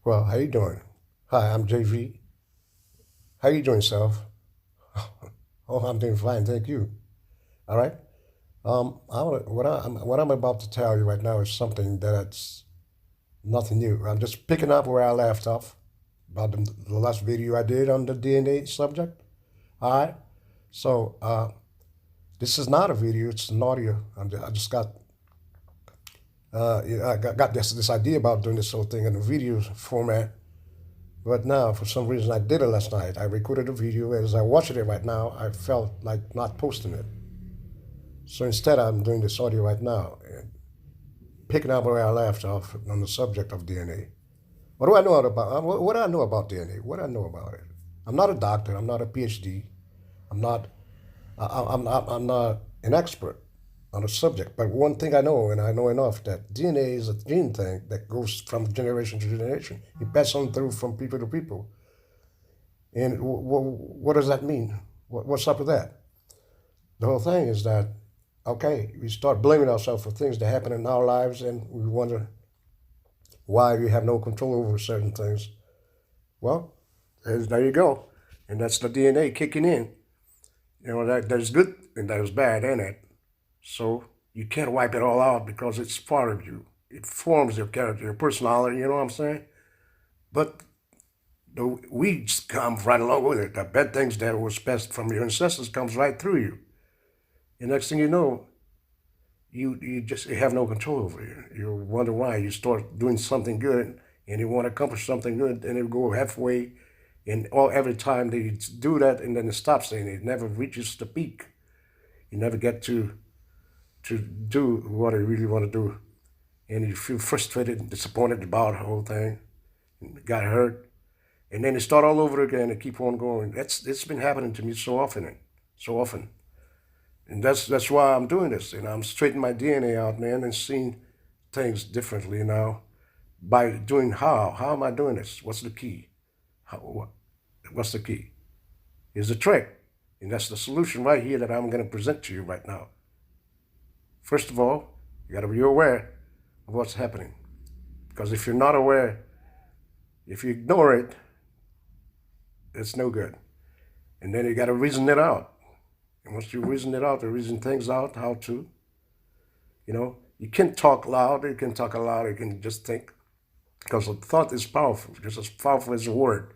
Well, how you doing? Hi, I'm JV. How you doing, Self? Oh, I'm doing fine, thank you. All right. What I'm about to tell you right now is something that's nothing new. I'm just picking up where I left off about the last video I did on the DNA subject. All right. So this is not a video; it's an audio. I just got this idea about doing this whole thing in a video format. But now, for some reason, I did it last night. I recorded a video. As I watched it right now, I felt like not posting it. So instead, I'm doing this audio right now, and picking up where I left off on the subject of DNA. What do I know about? What do I know about DNA? What do I know about it? I'm not a doctor. I'm not a PhD. I'm not. I'm not an expert on a subject. But one thing I know, and I know enough, that DNA is a gene thing that goes from generation to generation. It passes on through from people to people. And what does that mean? What's up with that? The whole thing is that, okay, we start blaming ourselves for things that happen in our lives, and we wonder why we have no control over certain things. Well, there you go. And that's the DNA kicking in. You know, there's good and there's bad in it. So you can't wipe it all out because it's part of you. It forms your character, your personality, you know what I'm saying? But the weeds come right along with it. The bad things that was passed from your ancestors comes right through you. And next thing you know, you just have no control over it. You wonder why. You start doing something good and you want to accomplish something good, and you go halfway, and every time they do that, and then it stops, and it never reaches the peak. You never get to do what you really want to do, and you feel frustrated and disappointed about the whole thing, and got hurt, and then you start all over again and keep on going. It's been happening to me so often, so often. And that's why I'm doing this. And I'm straightening my DNA out, man, and seeing things differently now by doing how. How am I doing this? What's the key? What's the key? Here's the trick. And that's the solution right here that I'm going to present to you right now. First of all, you got to be aware of what's happening. Because if you're not aware, if you ignore it, it's no good. And then you got to reason it out. And once you reason it out, you reason things out, how to, you can talk loud, you can talk aloud, you can just think. Because a thought is powerful, just as powerful as a word.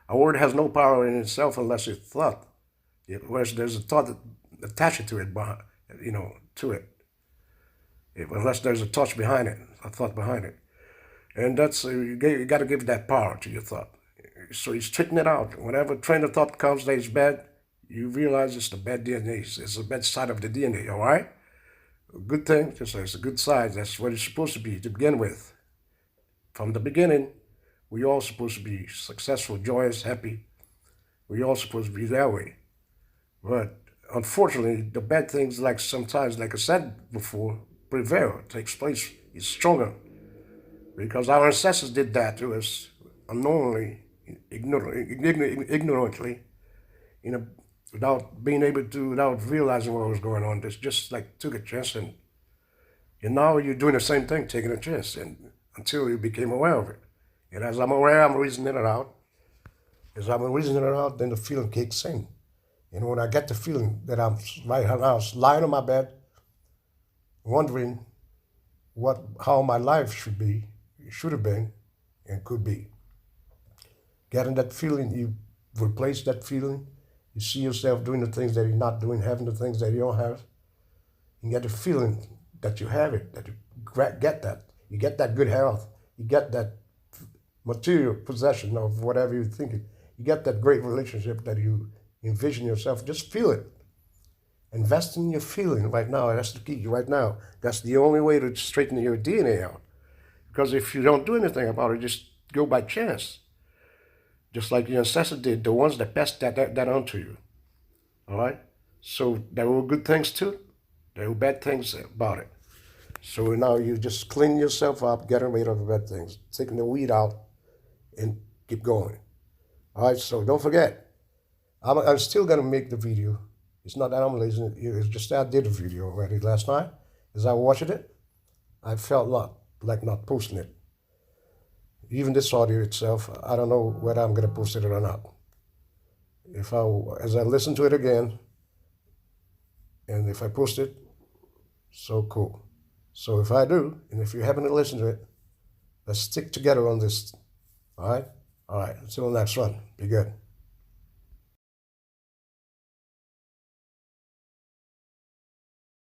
A word has no power in itself unless it's thought. Whereas there's a thought attached to it, unless there's a touch behind it, a thought behind it. And that's, you got to give that power to your thought. So you straighten it out. Whenever train of thought comes that is bad, you realize it's the bad DNA. It's the bad side of the DNA, all right? A good thing, just like it's a good side. That's what it's supposed to be to begin with. From the beginning, we all supposed to be successful, joyous, happy. We all supposed to be that way. But unfortunately, the bad things, like sometimes, like I said before, prevail, takes place, is stronger. Because our ancestors did that to us unknowingly, ignorantly, without being able to, without realizing what was going on. They just like took a chance, and now you're doing the same thing, taking a chance, and until you became aware of it. And as I'm aware, I'm reasoning it out. As I'm reasoning it out, then the feeling kicks in. And when I get the feeling that I'm right now lying on my bed, wondering how my life should have been, and could be. Getting that feeling, you replace that feeling. You see yourself doing the things that you're not doing, having the things that you don't have. You get the feeling that you have it, that you get that. You get that good health. You get that material possession of whatever you're thinking. You get that great relationship that you envision yourself. Just feel it. Invest in your feeling right now. That's the key right now. That's the only way to straighten your DNA out. Because if you don't do anything about it, just go by chance. Just like your ancestors did, the ones that passed that on to you. All right? So there were good things too. There were bad things about it. So now you just clean yourself up, getting rid of the bad things, taking the weed out, and keep going. All right, so don't forget, I'm still going to make the video. It's not that I'm lazy. It's just that I did the video already last night. As I watched it, I felt like not posting it. Even this audio itself, I don't know whether I'm gonna post it or not. As I listen to it again, and if I post it, so cool. So if I do, and if you happen to listen to it, let's stick together on this. All right? All right. Until the next one. Be good.